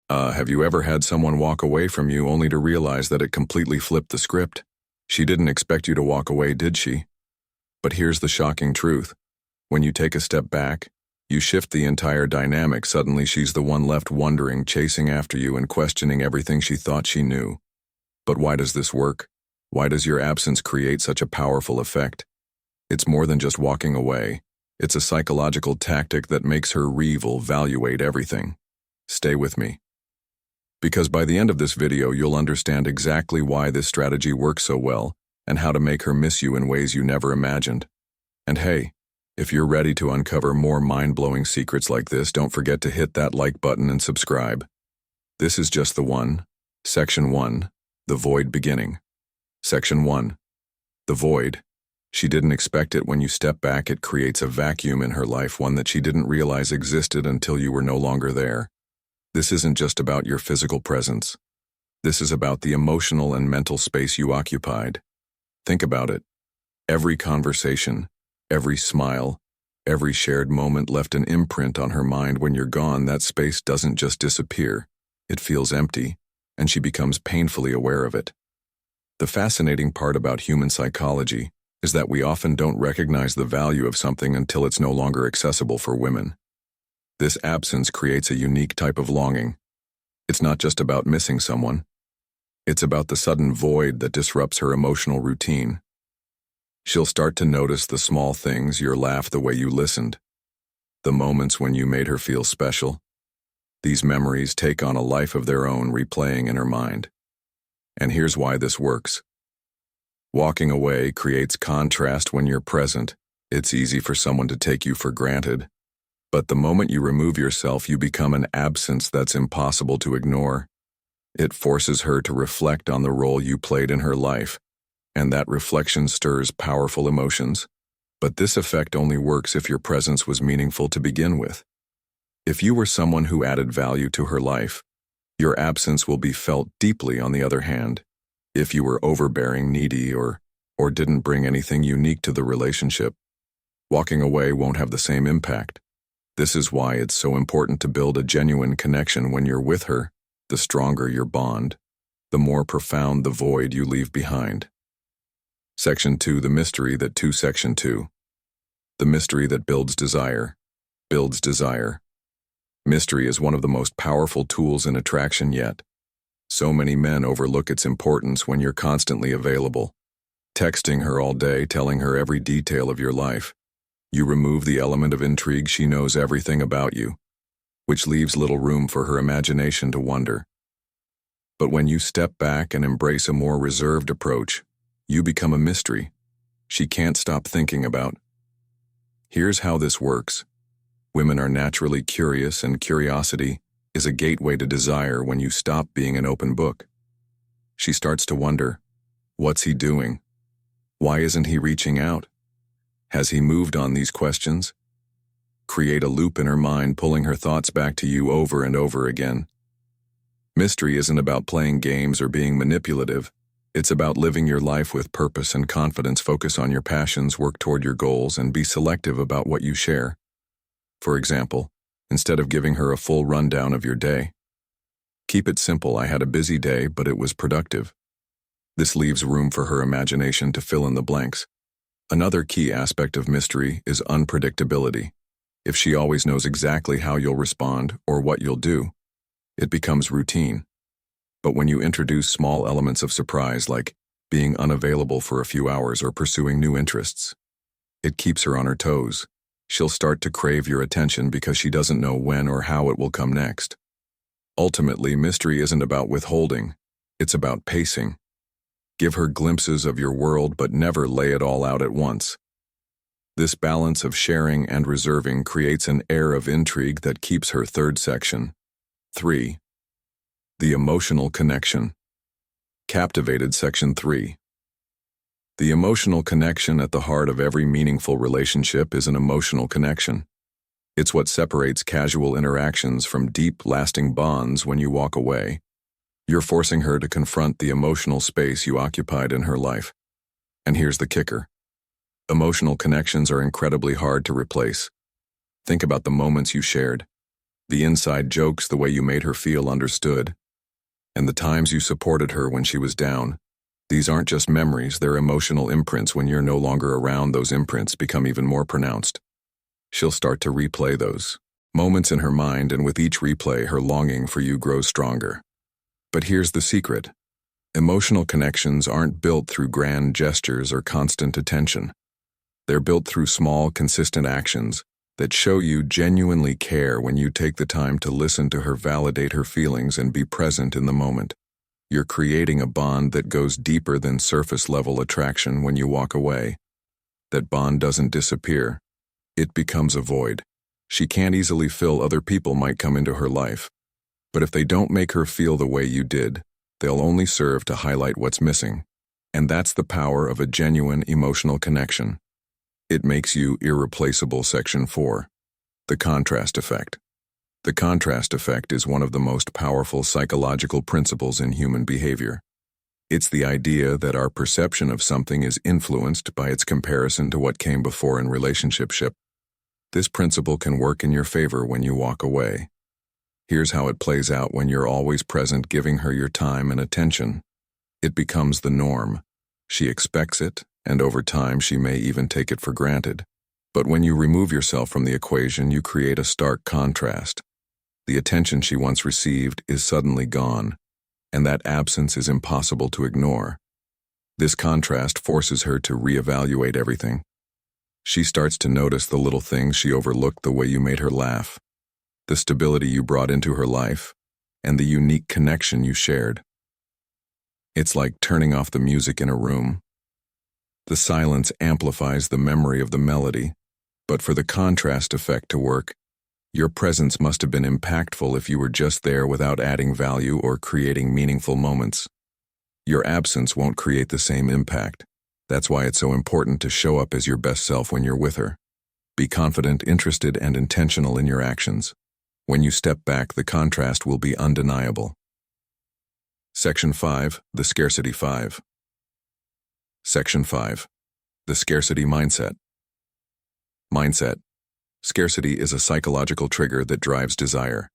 Have you ever had someone walk away from you only to realize that it completely flipped the script? She didn't expect you to walk away, did she? But here's the shocking truth. When you take a step back, you shift the entire dynamic. Suddenly she's the one left wondering, chasing after you and questioning everything she thought she knew. But why does this work? Why does your absence create such a powerful effect? It's more than just walking away. It's a psychological tactic that makes her reevaluate everything. Stay with me. Because by the end of this video, you'll understand exactly why this strategy works so well and how to make her miss you in ways you never imagined. And hey, if you're ready to uncover more mind-blowing secrets like this, don't forget to hit that like button and subscribe. This is just the one. Section 1. The Void Beginning. Section 1. The Void. She didn't expect it. When you step back, it creates a vacuum in her life, one that she didn't realize existed until you were no longer there. This isn't just about your physical presence. This is about the emotional and mental space you occupied. Think about it. Every conversation, every smile, every shared moment left an imprint on her mind. When you're gone, that space doesn't just disappear. It feels empty, and she becomes painfully aware of it. The fascinating part about human psychology is that we often don't recognize the value of something until it's no longer accessible. For women, this absence creates a unique type of longing. It's not just about missing someone. It's about the sudden void that disrupts her emotional routine. She'll start to notice the small things: your laugh, the way you listened, the moments when you made her feel special. These memories take on a life of their own, replaying in her mind. And here's why this works. Walking away creates contrast. When you're present, it's easy for someone to take you for granted. But the moment you remove yourself, you become an absence that's impossible to ignore. It forces her to reflect on the role you played in her life, and that reflection stirs powerful emotions. But this effect only works if your presence was meaningful to begin with. If you were someone who added value to her life, your absence will be felt deeply. On the other hand, if you were overbearing, needy, or didn't bring anything unique to the relationship, walking away won't have the same impact. This is why it's so important to build a genuine connection. When you're with her, the stronger your bond, the more profound the void you leave behind. Section 2. The Mystery that Section 2. The mystery that builds desire. Builds desire. Mystery is one of the most powerful tools in attraction yet. So many men overlook its importance. When you're constantly available, texting her all day, telling her every detail of your life, you remove the element of intrigue. She knows everything about you, which leaves little room for her imagination to wonder. But when you step back and embrace a more reserved approach, you become a mystery she can't stop thinking about. Here's how this works. Women are naturally curious, and curiosity is a gateway to desire. When you stop being an open book, she starts to wonder, what's he doing? Why isn't he reaching out? Has he moved on? These questions create a loop in her mind, pulling her thoughts back to you over and over again. Mystery isn't about playing games or being manipulative. It's about living your life with purpose and confidence. Focus on your passions, work toward your goals, and be selective about what you share. For example, instead of giving her a full rundown of your day, keep it simple. I had a busy day, but it was productive. This leaves room for her imagination to fill in the blanks. Another key aspect of mystery is unpredictability. If she always knows exactly how you'll respond or what you'll do, it becomes routine. But when you introduce small elements of surprise, like being unavailable for a few hours or pursuing new interests, it keeps her on her toes. She'll start to crave your attention because she doesn't know when or how it will come next. Ultimately, mystery isn't about withholding, it's about pacing. Give her glimpses of your world, but never lay it all out at once. This balance of sharing and reserving creates an air of intrigue that keeps her. Third section. 3. The Emotional Connection. Captivated. Section 3. The emotional connection. At the heart of every meaningful relationship is an emotional connection. It's what separates casual interactions from deep, lasting bonds. When you walk away, you're forcing her to confront the emotional space you occupied in her life. And here's the kicker. Emotional connections are incredibly hard to replace. Think about the moments you shared, The inside jokes, the way you made her feel understood, and the times you supported her when she was down. These aren't just memories, they're emotional imprints. When you're no longer around, those imprints become even more pronounced. She'll start to replay those moments in her mind, and with each replay, her longing for you grows stronger. But here's the secret. Emotional connections aren't built through grand gestures or constant attention. They're built through small, consistent actions that show you genuinely care. When you take the time to listen to her, validate her feelings, and be present in the moment, you're creating a bond that goes deeper than surface-level attraction. When you walk away, that bond doesn't disappear. It becomes a void. She can't easily fill. Other people might come into her life, but if they don't make her feel the way you did, they'll only serve to highlight what's missing. And that's the power of a genuine emotional connection. It makes you irreplaceable. Section 4. The contrast effect. The contrast effect is one of the most powerful psychological principles in human behavior. It's the idea that our perception of something is influenced by its comparison to what came before in relationship. This principle can work in your favor when you walk away. Here's how it plays out. When you're always present, giving her your time and attention, it becomes the norm. She expects it, and over time she may even take it for granted. But when you remove yourself from the equation, you create a stark contrast. The attention she once received is suddenly gone, and that absence is impossible to ignore. This contrast forces her to reevaluate everything. She starts to notice the little things she overlooked, the way you made her laugh, the stability you brought into her life, and the unique connection you shared. It's like turning off the music in a room. The silence amplifies the memory of the melody, but for the contrast effect to work, your presence must have been impactful. If you were just there without adding value or creating meaningful moments, your absence won't create the same impact. That's why it's so important to show up as your best self when you're with her. Be confident, interested, and intentional in your actions. When you step back, the contrast will be undeniable. Section 5. The Scarcity 5. Section 5. The Scarcity Mindset. Mindset. Scarcity is a psychological trigger that drives desire.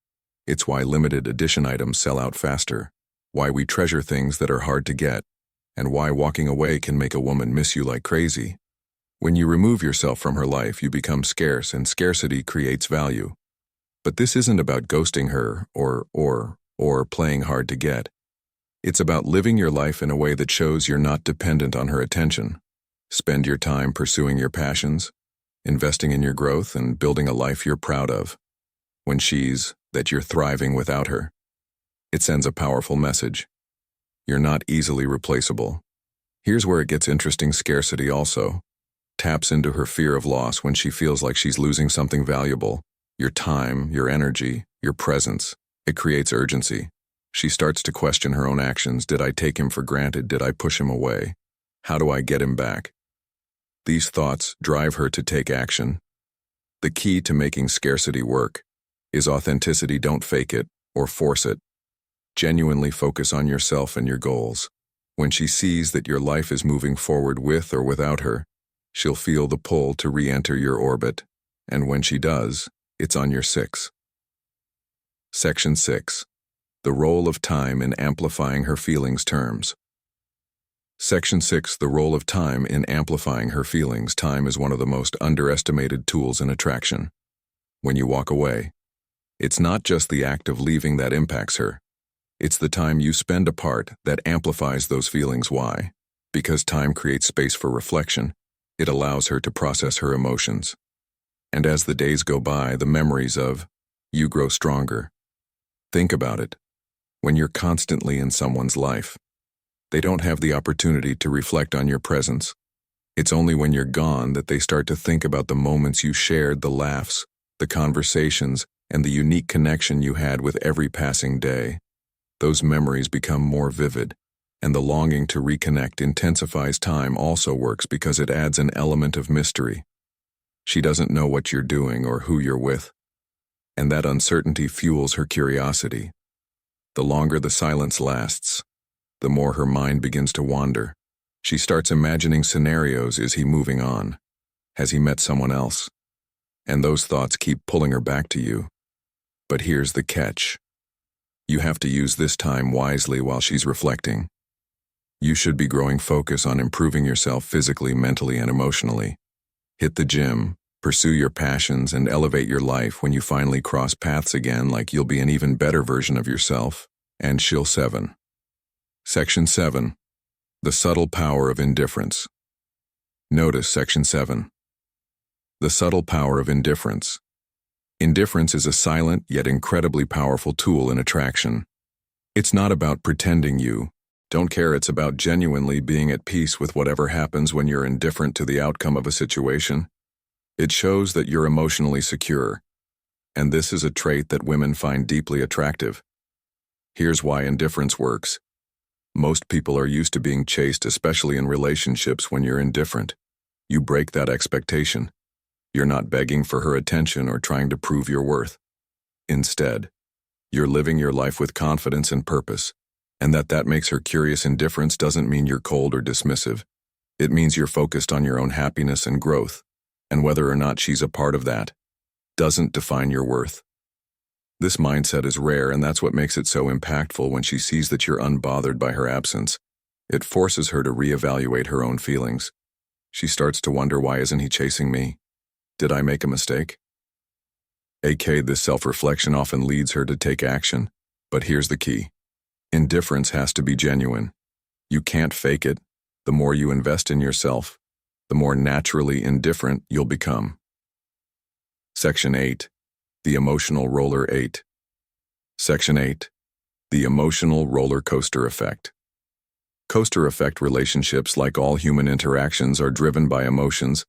It's why limited edition items sell out faster, why we treasure things that are hard to get, and why walking away can make a woman miss you like crazy. When you remove yourself from her life, you become scarce, and scarcity creates value. But this isn't about ghosting her or playing hard to get. It's about living your life in a way that shows you're not dependent on her attention. Spend your time pursuing your passions, investing in your growth, and building a life you're proud of. When that you're thriving without her, it sends a powerful message. You're not easily replaceable. Here's where it gets interesting. Scarcity also taps into her fear of loss. When she feels like she's losing something valuable, your time, your energy, your presence, it creates urgency. She starts to question her own actions. Did I take him for granted? Did I push him away? How do I get him back? These thoughts drive her to take action. The key to making scarcity work is authenticity. Don't fake it or force it. Genuinely focus on yourself and your goals. When she sees that your life is moving forward with or without her, she'll feel the pull to re-enter your orbit, and when she does, it's on your 6. Section 6. The Role of Time in Amplifying Her Feelings. Terms. Section 6. The role of time in amplifying her feelings. Time is one of the most underestimated tools in attraction. When you walk away, it's not just the act of leaving that impacts her. It's the time you spend apart that amplifies those feelings. Why? Because time creates space for reflection. It allows her to process her emotions. And as the days go by, the memories of you grow stronger. Think about it. When you're constantly in someone's life, they don't have the opportunity to reflect on your presence. It's only when you're gone that they start to think about the moments you shared, the laughs, the conversations, and the unique connection you had with every passing day. Those memories become more vivid, and the longing to reconnect intensifies. Time also works because it adds an element of mystery. She doesn't know what you're doing or who you're with, and that uncertainty fuels her curiosity. The longer the silence lasts, the more her mind begins to wander. She starts imagining scenarios. Is he moving on? Has he met someone else? And those thoughts keep pulling her back to you. But here's the catch. You have to use this time wisely while she's reflecting. You should be growing focus on improving yourself physically, mentally, and emotionally. Hit the gym, pursue your passions, and elevate your life. When you finally cross paths again, like you'll be an even better version of yourself. And she'll 7. Section 7. The subtle power of indifference. Notice Section 7. The subtle power of indifference. Indifference is a silent yet incredibly powerful tool in attraction. It's not about pretending you don't care, it's about genuinely being at peace with whatever happens when you're indifferent to the outcome of a situation. It shows that you're emotionally secure, and this is a trait that women find deeply attractive. Here's why indifference works. Most people are used to being chased, especially in relationships. When you're indifferent, you break that expectation. You're not begging for her attention or trying to prove your worth. Instead, you're living your life with confidence and purpose, and that makes her curious. Indifference doesn't mean you're cold or dismissive. It means you're focused on your own happiness and growth, and whether or not she's a part of that doesn't define your worth. This mindset is rare, and that's what makes it so impactful. When she sees that you're unbothered by her absence, it forces her to reevaluate her own feelings. She starts to wonder, why isn't he chasing me? Did I make a mistake? This self-reflection often leads her to take action. But here's the key. Indifference has to be genuine. You can't fake it. The more you invest in yourself, the more naturally indifferent you'll become. Section 8. The emotional roller 8. Section 8. The emotional roller coaster effect. Coaster effect relationships, like all human interactions, are driven by emotions,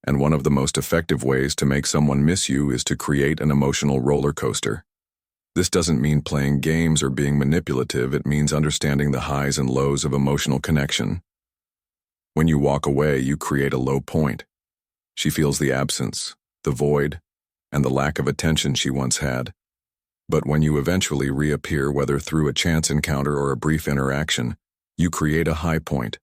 and one of the most effective ways to make someone miss you is to create an emotional roller coaster. This doesn't mean playing games or being manipulative. It means understanding the highs and lows of emotional connection. When you walk away, you create a low point. She feels the absence, the void, and the lack of attention she once had. But when you eventually reappear, whether through a chance encounter or a brief interaction, you create a high point.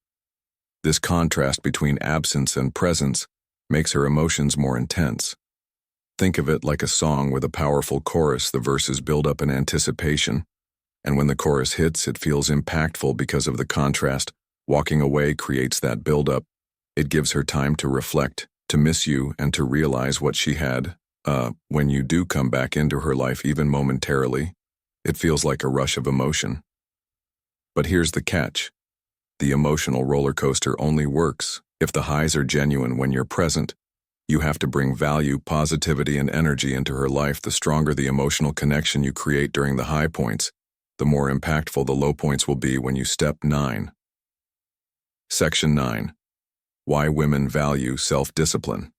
This contrast between absence and presence makes her emotions more intense. Think of it like a song with a powerful chorus. The verses build up in anticipation, and when the chorus hits, it feels impactful because of the contrast. Walking away creates that build-up. It gives her time to reflect, to miss you, and to realize what she had. When you do come back into her life, even momentarily, it feels like a rush of emotion. But here's the catch. The emotional roller coaster only works if the highs are genuine. When you're present, you have to bring value, positivity, and energy into her life. The stronger the emotional connection you create during the high points, the more impactful the low points will be. When you step 9. Section 9. Why women value self-discipline.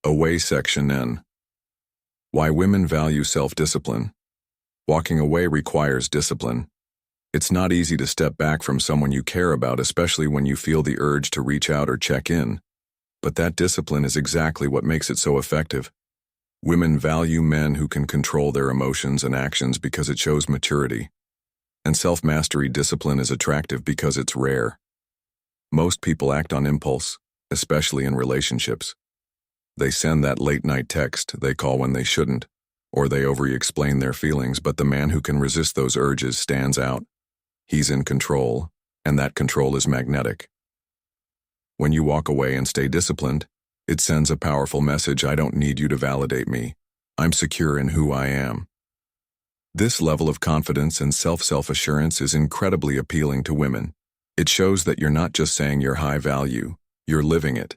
Away. Section N. Why women value self-discipline. Walking away requires discipline. It's not easy to step back from someone you care about, especially when you feel the urge to reach out or check in. But that discipline is exactly what makes it so effective. Women value men who can control their emotions and actions because it shows maturity. And self-mastery. Discipline is attractive because it's rare. Most people act on impulse, especially in relationships. They send that late-night text, they call when they shouldn't, or they over-explain their feelings. But the man who can resist those urges stands out. He's in control, and that control is magnetic. When you walk away and stay disciplined, it sends a powerful message. I don't need you to validate me. I'm secure in who I am. This level of confidence and self-assurance is incredibly appealing to women. It shows that you're not just saying you're high value, you're living it.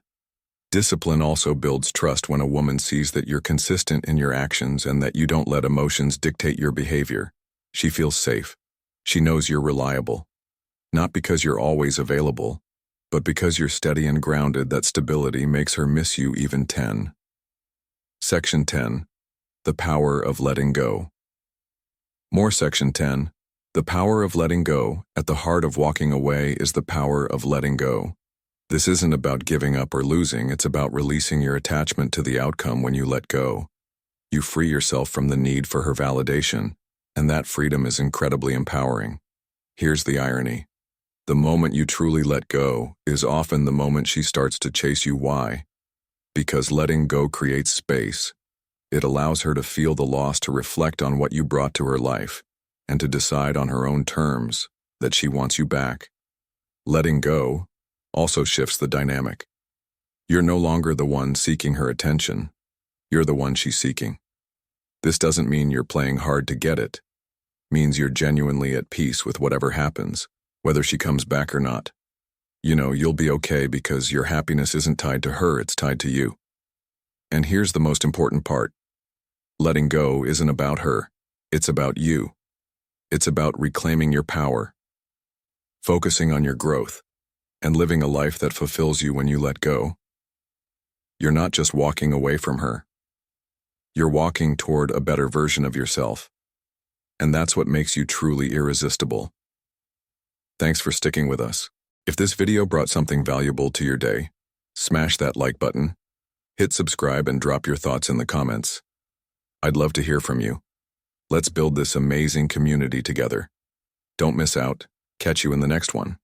Discipline also builds trust. When a woman sees that you're consistent in your actions and that you don't let emotions dictate your behavior, she feels safe. She knows you're reliable. Not because you're always available, but because you're steady and grounded. That stability makes her miss you even 10. Section 10. The power of letting go. More. Section 10. The power of letting go. At the heart of walking away is the power of letting go. This isn't about giving up or losing, it's about releasing your attachment to the outcome. When you let go, you free yourself from the need for her validation, and that freedom is incredibly empowering. Here's the irony. The moment you truly let go is often the moment she starts to chase you. Why? Because letting go creates space. It allows her to feel the loss, to reflect on what you brought to her life, and to decide on her own terms that she wants you back. Letting go also shifts the dynamic. You're no longer the one seeking her attention. You're the one she's seeking. This doesn't mean you're playing hard to get it. It means you're genuinely at peace with whatever happens, whether she comes back or not. You'll be okay because your happiness isn't tied to her, it's tied to you. And here's the most important part. Letting go isn't about her, it's about you. It's about reclaiming your power, focusing on your growth, and living a life that fulfills you. When you let go, you're not just walking away from her. You're walking toward a better version of yourself. And that's what makes you truly irresistible. Thanks for sticking with us. If this video brought something valuable to your day, smash that like button, hit subscribe, and drop your thoughts in the comments. I'd love to hear from you. Let's build this amazing community together. Don't miss out. Catch you in the next one.